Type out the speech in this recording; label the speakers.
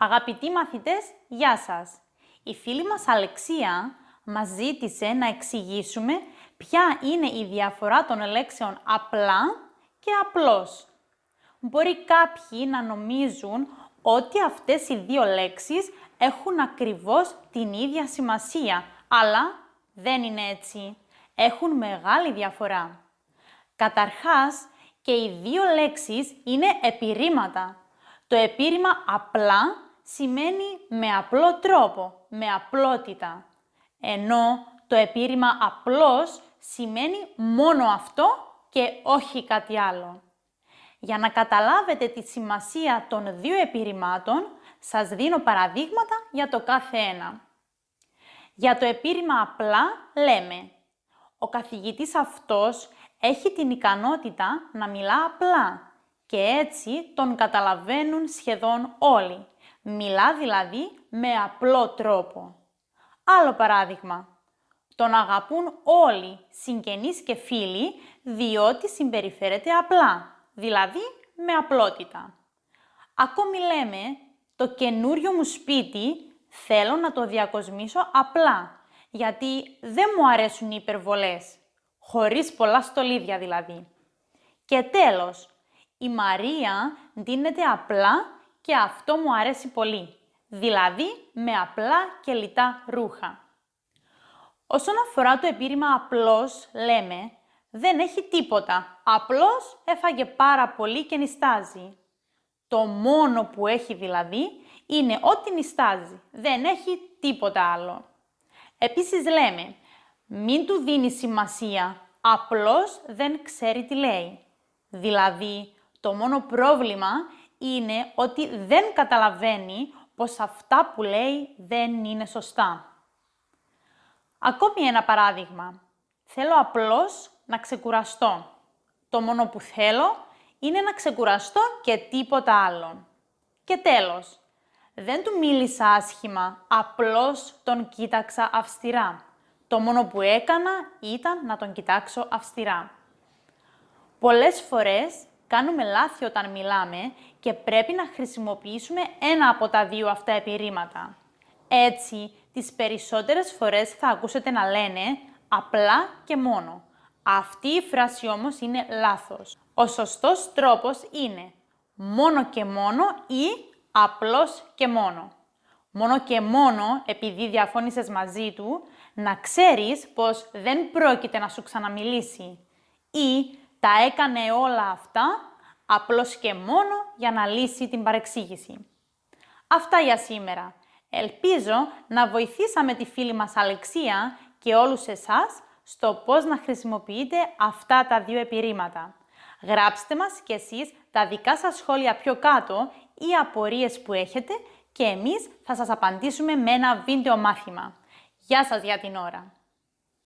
Speaker 1: Αγαπητοί μαθητές, γεια σας! Η φίλη μας Αλεξία μας ζήτησε να εξηγήσουμε ποια είναι η διαφορά των λέξεων απλά και απλώς. Μπορεί κάποιοι να νομίζουν ότι αυτές οι δύο λέξεις έχουν ακριβώς την ίδια σημασία, αλλά δεν είναι έτσι. Έχουν μεγάλη διαφορά. Καταρχάς, και οι δύο λέξεις είναι επιρρήματα. Το επίρρημα απλά σημαίνει με απλό τρόπο, με απλότητα. Ενώ το επίρρημα απλώς σημαίνει μόνο αυτό και όχι κάτι άλλο. Για να καταλάβετε τη σημασία των δύο επιρρημάτων, σας δίνω παραδείγματα για το κάθε ένα. Για το επίρρημα απλά λέμε «Ο καθηγητής αυτός έχει την ικανότητα να μιλά απλά και έτσι τον καταλαβαίνουν σχεδόν όλοι. Μιλά δηλαδή με απλό τρόπο». Άλλο παράδειγμα. Τον αγαπούν όλοι, συγγενείς και φίλοι, διότι συμπεριφέρεται απλά, δηλαδή με απλότητα. Ακόμη λέμε, το καινούριο μου σπίτι θέλω να το διακοσμήσω απλά, γιατί δεν μου αρέσουν οι υπερβολές, χωρίς πολλά στολίδια δηλαδή. Και τέλος, η Μαρία ντύνεται απλά και αυτό μου αρέσει πολύ, δηλαδή με απλά και λιτά ρούχα. Όσον αφορά το επίρρημα απλώς, λέμε δεν έχει τίποτα, απλώς έφαγε πάρα πολύ και νηστάζει. Το μόνο που έχει δηλαδή είναι ότι νηστάζει, δεν έχει τίποτα άλλο. Επίσης λέμε, μην του δίνει σημασία, απλώς δεν ξέρει τι λέει. Δηλαδή, το μόνο πρόβλημα είναι ότι δεν καταλαβαίνει πως αυτά που λέει δεν είναι σωστά. Ακόμη ένα παράδειγμα. Θέλω απλώς να ξεκουραστώ. Το μόνο που θέλω είναι να ξεκουραστώ και τίποτα άλλο. Και τέλος, δεν του μίλησα άσχημα, απλώς τον κοίταξα αυστηρά. Το μόνο που έκανα ήταν να τον κοιτάξω αυστηρά. Πολλές φορές κάνουμε λάθη όταν μιλάμε και πρέπει να χρησιμοποιήσουμε ένα από τα δύο αυτά επιρρήματα. Έτσι, τις περισσότερες φορές θα ακούσετε να λένε απλά και μόνο. Αυτή η φράση όμως είναι λάθος. Ο σωστός τρόπος είναι μόνο και μόνο ή απλώς και μόνο. Μόνο και μόνο, επειδή διαφώνησες μαζί του, να ξέρεις πως δεν πρόκειται να σου ξαναμιλήσει. Ή τα έκανε όλα αυτά απλώς και μόνο για να λύσει την παρεξήγηση. Αυτά για σήμερα. Ελπίζω να βοηθήσαμε τη φίλη μας Αλεξία και όλους εσάς στο πώς να χρησιμοποιείτε αυτά τα δύο επιρρήματα. Γράψτε μας κι εσείς τα δικά σας σχόλια πιο κάτω ή απορίες που έχετε και εμείς θα σας απαντήσουμε με ένα βίντεο μάθημα. Γεια σας για την ώρα!